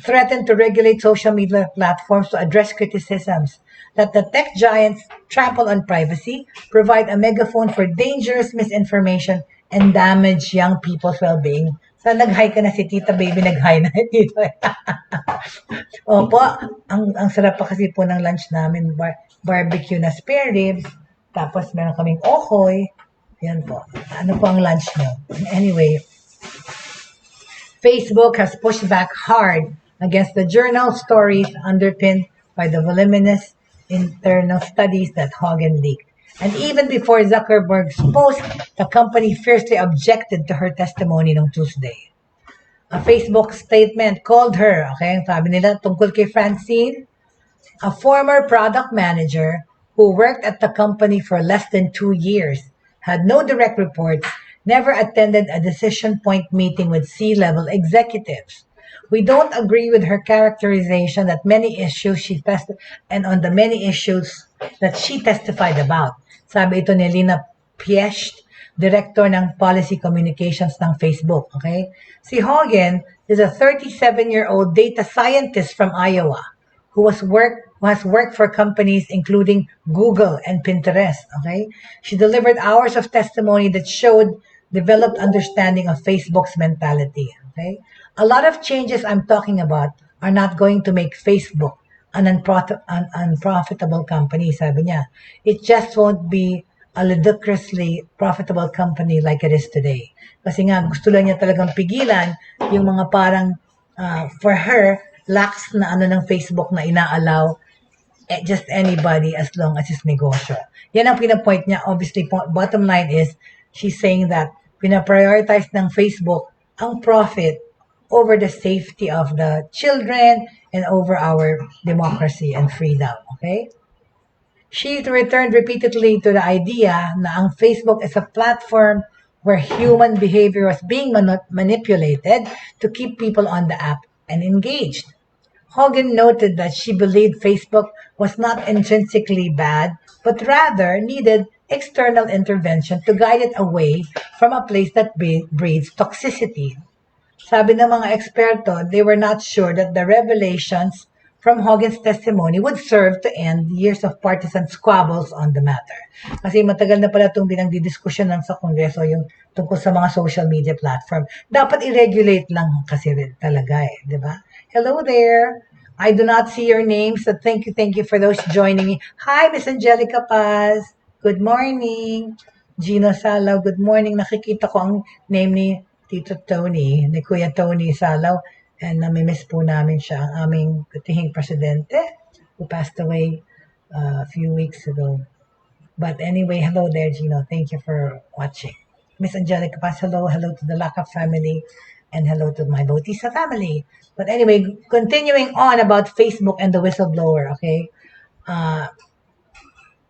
threatened to regulate social media platforms to address criticisms that the tech giants trample on privacy, provide a megaphone for dangerous misinformation, and damage young people's well-being. So, nag-hi ka na si Tita Baby, nag-hi na dito. Opo, ang sarap pa kasi po ng lunch namin, barbecue na spare ribs, tapos meron kaming okoy. Yan po. Ano po ang lunch nyo? Anyway, Facebook has pushed back hard against the journal stories underpinned by the voluminous internal studies that Hogan leaked. And even before Zuckerberg's post, the company fiercely objected to her testimony on Tuesday. A Facebook statement called her, okay, sabi nila tungkol kay Francine, a former product manager who worked at the company for less than 2 years, had no direct reports, never attended a decision point meeting with C-level executives. We don't agree with her characterization that many issues she tested and on the many issues that she testified about. Sabi ito ni Lina Piesch, Director ng Policy Communications ng Facebook. Okay? Si Hogan is a 37-year-old data scientist from Iowa who has worked for companies including Google and Pinterest. Okay? She delivered hours of testimony that showed developed understanding of Facebook's mentality. Okay? A lot of changes I'm talking about are not going to make Facebook an unprofitable company, sabi niya. It just won't be a ludicrously profitable company like it is today. Kasi nga, gusto lang niya talagang pigilan yung mga parang, for her, lax na ano ng Facebook na inaalaw just anybody as long as it's negosyo. Yan ang pinapoint niya. Obviously, bottom line is, she's saying that pinaprioritize ng Facebook ang profit over the safety of the children and over our democracy and freedom, okay? She returned repeatedly to the idea na ang Facebook is a platform where human behavior was being manipulated to keep people on the app and engaged. Hogan noted that she believed Facebook was not intrinsically bad, but rather needed external intervention to guide it away from a place that breeds toxicity. Sabi ng mga eksperto, they were not sure that the revelations from Hogan's testimony would serve to end years of partisan squabbles on the matter. Kasi matagal na pala itong binagdidiskusyonan sa Kongreso yung tungkol sa mga social media platform. Dapat i-regulate lang kasi talaga eh, di ba? Hello there! I do not see your names, so thank you for those joining me. Hi, Miss Angelica Paz! Good morning! Gino Salaw, good morning. Nakikita ko ang name ni Tito Tony, ni Kuya Tony Salaw, and namimiss po namin siya, ang aming katihing presidente who passed away a few weeks ago. But anyway, hello there, Gino. Thank you for watching. Miss Angelica Paz, hello to the Lacap family, and hello to my Bautista family. But anyway, continuing on about Facebook and the whistleblower, okay?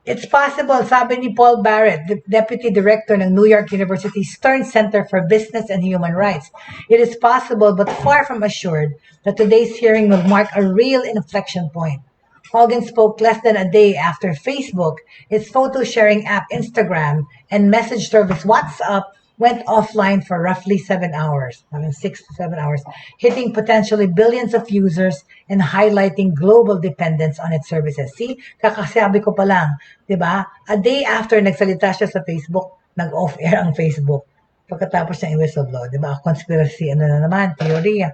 It's possible, sabi ni Paul Barrett, the Deputy Director ng New York University Stern Center for Business and Human Rights. It is possible, but far from assured, that today's hearing will mark a real inflection point. Hogan spoke less than a day after Facebook, its photo-sharing app Instagram, and message service WhatsApp went offline for roughly 7 hours, 6 to 7 hours, hitting potentially billions of users and highlighting global dependence on its services. See, kakasabi ko pa lang, di ba? A day after nagsalita siya sa Facebook, nag-off-air ang Facebook. Pagkatapos niya i-whistleblow, di ba? Conspiracy, ano na naman, teorya.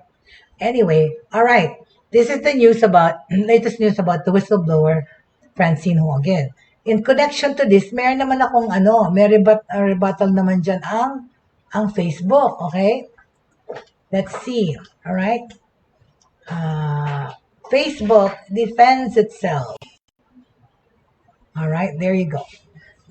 Anyway, all right. This is the latest news about the whistleblower, Francine Ho again. In connection to this, meron naman akong may rebuttal naman dyan ang Facebook, okay? Let's see, all right? Facebook defends itself. All right, there you go.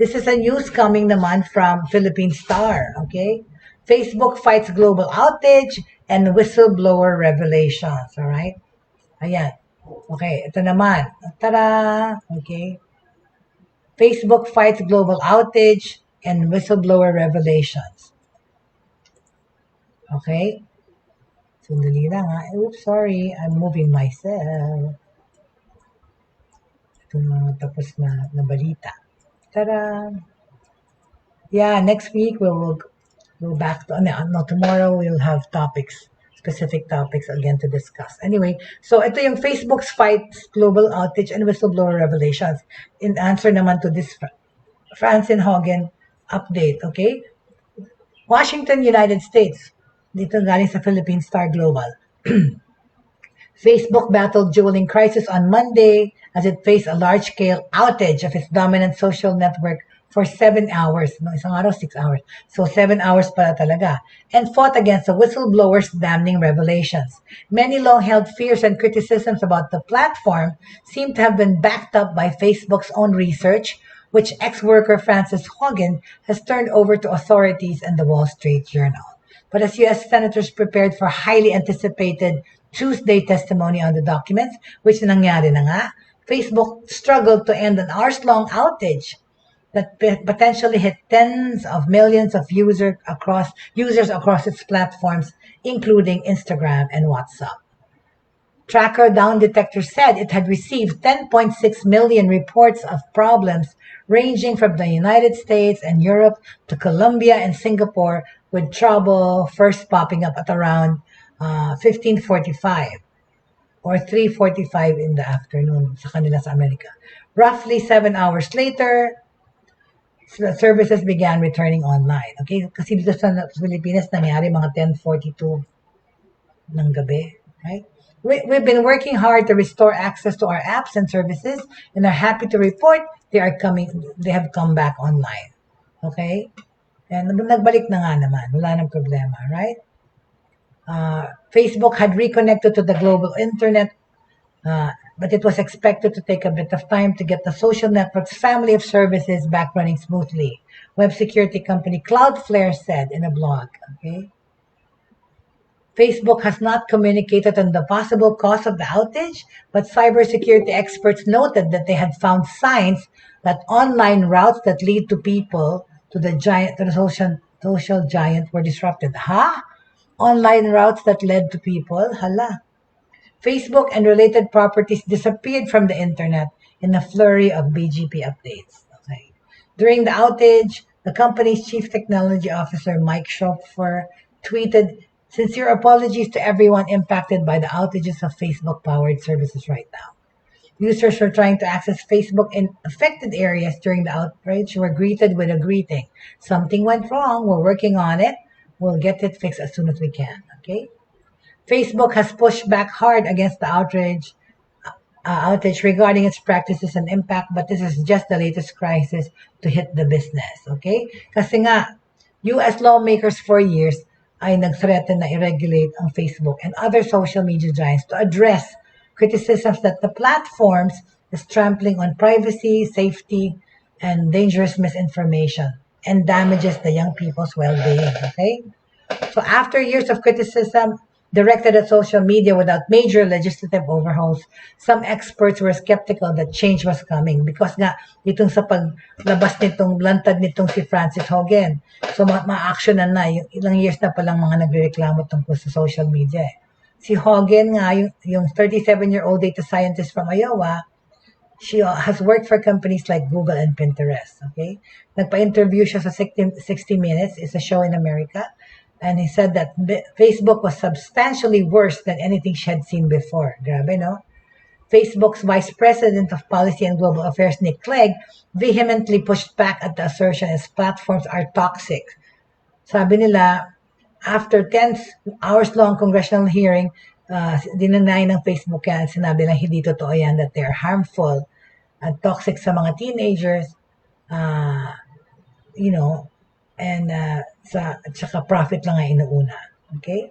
This is a news coming naman from Philippine Star, okay? Facebook fights global outage and whistleblower revelations, all right? Ayan. Okay, ito naman. Tara! Okay. Facebook fights global outage and whistleblower revelations. Okay. Sandali lang ha. Oops, sorry. I'm moving myself. Ito na tapos na balita. Tara! Yeah, next week we'll go back to, tomorrow we'll have specific topics again to discuss. Anyway, so ito yung Facebook's fights global outage and whistleblower revelations. In answer naman to this Francine Hogan update, okay? Washington, United States. Dito galing sa Philippine Star Global. Facebook battled dueling crisis on Monday as it faced a large-scale outage of its dominant social network for 7 hours. No, isang araw, 6 hours. So 7 hours pala talaga. And fought against the whistleblower's damning revelations. Many long-held fears and criticisms about the platform seem to have been backed up by Facebook's own research, which ex-worker Frances Haugen has turned over to authorities and the Wall Street Journal. But as U.S. senators prepared for highly anticipated Tuesday testimony on the documents, which nangyari na nga, Facebook struggled to end an hours-long outage that potentially hit tens of millions of users across its platforms, including Instagram and WhatsApp. Tracker Down Detector said it had received 10.6 million reports of problems ranging from the United States and Europe to Colombia and Singapore, with trouble first popping up at around 15:45 or 3:45 in the afternoon sa kanila sa Amerika. Roughly 7 hours later, services began returning online. Okay? Kasi dito sa Pilipinas, nangyari mga 10:42 ng gabi. Right? We've been working hard to restore access to our apps and services and are happy to report they have come back online. Okay? And nagbalik na nga naman. Wala nang problema. Right? Facebook had reconnected to the global internet, but it was expected to take a bit of time to get the social network's family of services back running smoothly. Web security company Cloudflare said in a blog. Okay, Facebook has not communicated on the possible cause of the outage, but cybersecurity experts noted that they had found signs that online routes that lead to people to the social giant were disrupted. Online routes that led to people? Hala. Facebook and related properties disappeared from the internet in a flurry of BGP updates. Okay. During the outage, the company's chief technology officer, Mike Schopfer, tweeted, "Sincere apologies to everyone impacted by the outages of Facebook-powered services right now. Users who are trying to access Facebook in affected areas during the outrage were greeted with a greeting. Something went wrong. We're working on it. We'll get it fixed as soon as we can." Okay? Facebook has pushed back hard against the outage regarding its practices and impact, but this is just the latest crisis to hit the business. Okay? Kasi nga, U.S. lawmakers for years ay nag-threaten na i-regulate ang Facebook and other social media giants to address criticisms that the platforms is trampling on privacy, safety, and dangerous misinformation and damages the young people's well-being. Okay? So after years of criticism directed at social media without major legislative overhauls, some experts were skeptical that change was coming because nga itong sa paglabas lantad nitong si Frances Haugen. So ma-actionan na, ilang years na palang mga nagrereklamo tungkol sa social media. Si Haugen nga, yung 37-year-old data scientist from Iowa, She has worked for companies like Google and Pinterest, okay? Nagpa-interview siya sa 60 Minutes, it's a show in America, and he said that Facebook was substantially worse than anything she had seen before. Grabe, no? Facebook's Vice President of Policy and Global Affairs, Nick Clegg, vehemently pushed back at the assertion its platforms are toxic. Sabi nila, after 10 hours-long congressional hearing, dinanay ng Facebook yan, sinabi lang hindi totoo yan, that they're harmful and toxic sa mga teenagers, you know, and at saka profit lang ang inuuna. Okay?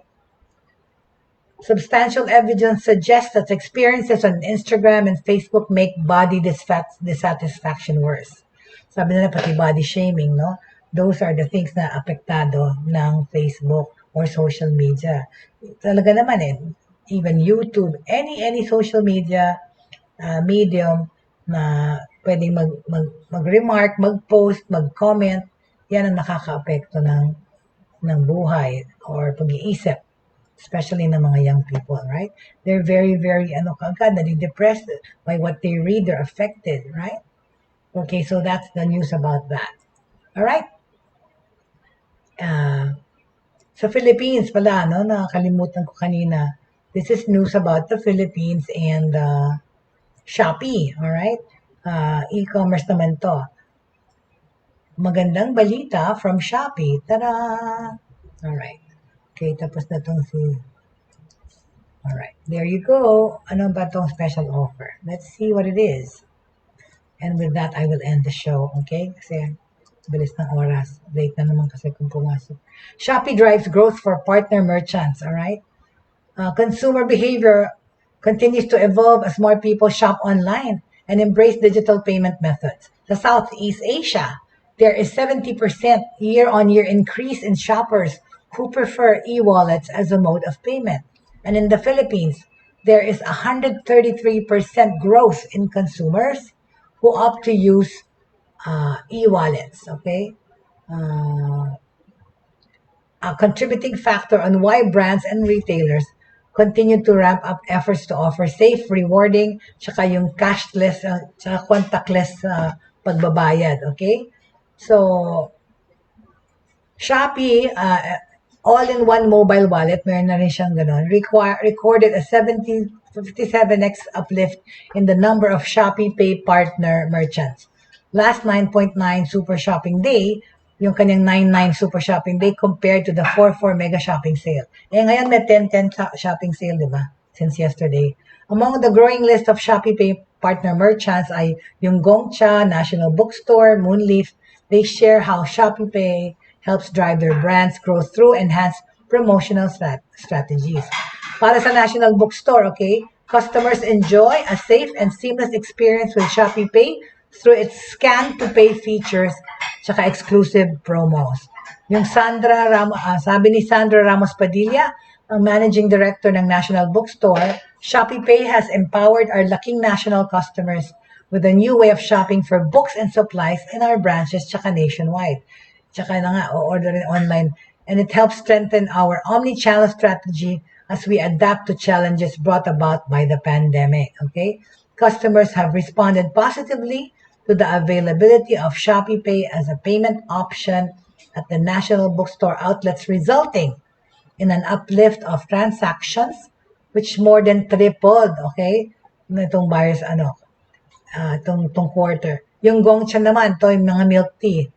Substantial evidence suggests that experiences on Instagram and Facebook make body dissatisfaction worse. Sabi nila pati body shaming, no? Those are the things na apektado ng Facebook or social media. Talaga naman even YouTube, any social media medium na pwedeng mag-remark, mag-post, mag-comment, yan ang nakaka-apekto ng buhay or pag-iisip, especially ng mga young people, right? They're very, very, kagad, depressed by what they read, they're affected, right? Okay, so that's the news about that. All right? Sa Philippines pala, no, nakakalimutan ko kanina. This is news about the Philippines and Shopee, all right? E-commerce naman to. Magandang balita from Shopee. Tada! All right. Okay, tapos na tong all right, there you go. Ano ba tong special offer? Let's see what it is. And with that, I will end the show, okay? Kasi bilis ng oras. Late na naman kasi kung pumasok. Shopee drives growth for partner merchants, all right? Consumer behavior continues to evolve as more people shop online and embrace digital payment methods. Sa Southeast Asia, there is 70% year-on-year increase in shoppers who prefer e-wallets as a mode of payment. And in the Philippines, there is 133% growth in consumers who opt to use e-wallets, okay? A contributing factor on why brands and retailers continue to ramp up efforts to offer safe, rewarding, tsaka yung cashless, tsaka contactless pagbabayad, okay? So, Shopee, all-in-one mobile wallet, meron na rin siyang ganun, recorded a 57x uplift in the number of Shopee Pay partner merchants. Last 9.9 Super Shopping Day, yung kanyang 9.9 Super Shopping Day compared to the 4.4 Mega Shopping Sale. Ngayon may 10.10 Shopping Sale, di ba? Since yesterday. Among the growing list of Shopee Pay partner merchants ay yung Gongcha, National Bookstore, Moonleaf. They share how Shopee Pay helps drive their brand's growth through enhanced promotional strategies. Para sa National Bookstore, okay, customers enjoy a safe and seamless experience with Shopee Pay through its scan-to-pay features tsaka exclusive promos. Yung sabi ni Sandra Ramos Padilla, ang Managing Director ng National Bookstore, Shopee Pay has empowered our laking national customers with a new way of shopping for books and supplies in our branches tsaka nationwide. Tsaka na nga, orderin online. And it helps strengthen our omni-channel strategy as we adapt to challenges brought about by the pandemic. Okay? Customers have responded positively to the availability of Shopee Pay as a payment option at the National Bookstore outlets, resulting in an uplift of transactions which more than tripled, okay? Itong buyers, itong quarter. Yung Gongcha naman, to yung mga milk tea.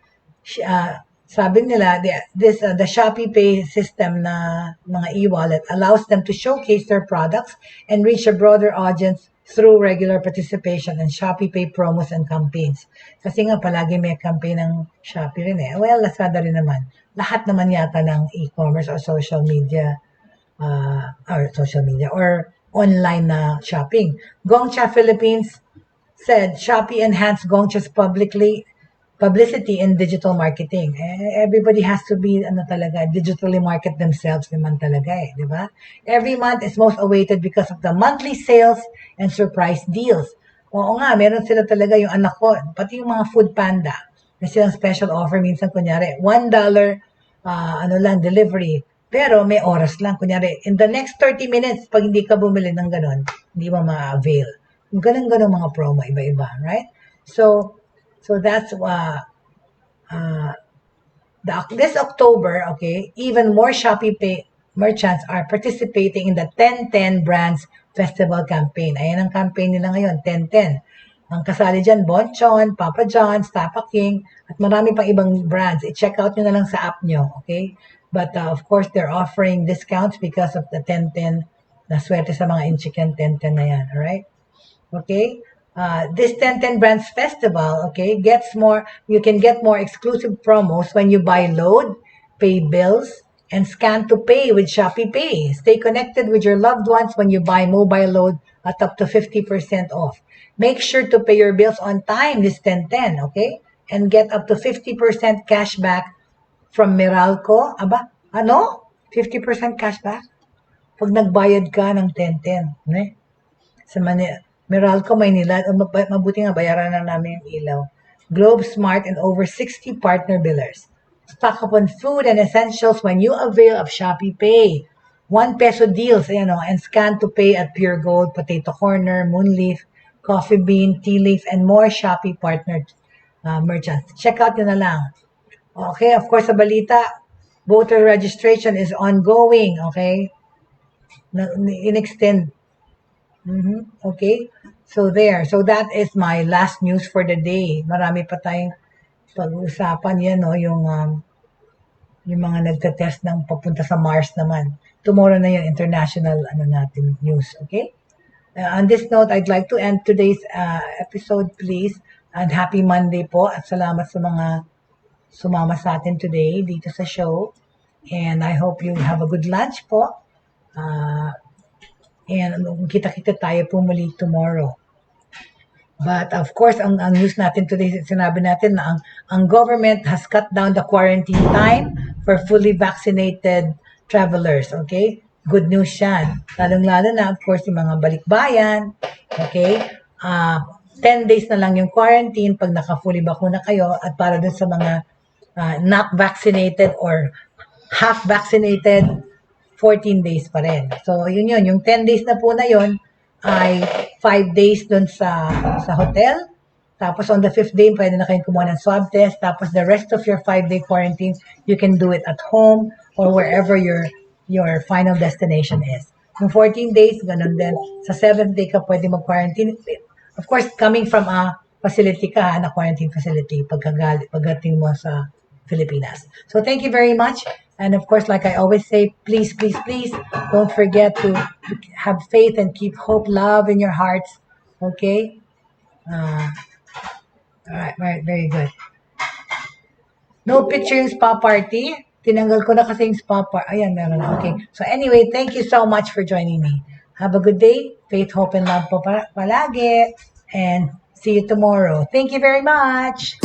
Sabi nila, the Shopee Pay system na mga e-wallet allows them to showcase their products and reach a broader audience through regular participation in Shopee Pay promos and campaigns. Kasi nga palagi may campaign ng Shopee rin eh. Well, Lazada rin naman. Lahat naman yata ng e-commerce or social media or online na shopping. Gongcha Philippines said Shopee enhanced Gongcha's publicity in digital marketing. Everybody has to be digitally market themselves naman talaga di ba? Every month is most awaited because of the monthly sales and surprise deals. Oo nga, meron sila talaga yung anak ko, pati yung mga food panda. May silang special offer minsan, kunyari, $1 delivery. Pero may oras lang. Kunyari, in the next 30 minutes, pag hindi ka bumili ng ganon, hindi mo ma-avail. Yung ganun-ganun mga promo, iba-iba, right? So that's this October, okay, even more Shopee Pay merchants are participating in the 10-10 Brands Festival campaign. Ayan ang campaign nila ngayon, 10-10. Ang kasali dyan, Bonchon, Papa John's, Tapa King, at marami pang ibang brands. I-check out nyo na lang sa app nyo, okay? But of course, they're offering discounts because of the 10-10. Naswerte sa mga in-chicken 10-10 na yan, alright? Okay? This 10-10 Brands Festival, okay, you can get more exclusive promos when you buy load, pay bills, and scan to pay with Shopee Pay. Stay connected with your loved ones when you buy mobile load at up to 50% off. Make sure to pay your bills on time this 10-10, okay? And get up to 50% cash back from Meralco. Aba, ano? 50% cash back? Pag nagbayad ka ng 10-10, ne? Sa Meralco, Maynila, mabuti nga bayaran na namin yung ilaw. Globe Smart and over 60 partner billers. Stock up on food and essentials when you avail of Shopee Pay. 1 peso deals, and scan to pay at Pure Gold, Potato Corner, Moonleaf, Coffee Bean, Tea Leaf, and more Shopee partner merchants. Check out yun na lang. Okay, of course, sa balita, voter registration is ongoing, okay? In-extend. Okay? So there. So that is my last news for the day. Marami pa tayong pag-uusapan yan, no? Yung mga nagtatest ng papunta sa Mars naman. Tomorrow na yun, international news. Okay? On this note, I'd like to end today's episode, please. And happy Monday po. At salamat sa mga sumama sa atin today dito sa show. And I hope you have a good lunch po. And kita-kita tayo po muli tomorrow. But of course, ang news natin today, sinabi natin na ang government has cut down the quarantine time for fully vaccinated travelers. Okay? Good news yan. Lalong-lalo na, of course, yung mga balikbayan. Okay? 10 days na lang yung quarantine pag naka-fully bakuna kayo at para dun sa mga not vaccinated or half vaccinated, 14 days pa rin. So, yun. Yung 10 days na po na yun ay 5 days dun sa hotel. Tapos on the 5th day, pwede na kayong kumuha ng swab test. Tapos the rest of your 5-day quarantine, you can do it at home or wherever your final destination is. Yung 14 days, ganun din. Sa 7th day ka pwede mag-quarantine. Of course, coming from a facility ka, na quarantine facility, pagdating mo sa Pilipinas. So thank you very much. And of course, like I always say, please, please, please don't forget to have faith and keep hope, love in your hearts. Okay? All right, very good. No picture yung spa party. Tinanggal ko na kasi yung spa party. Ayan, meron na. Okay. So anyway, thank you so much for joining me. Have a good day. Faith, hope, and love po palagi. And see you tomorrow. Thank you very much.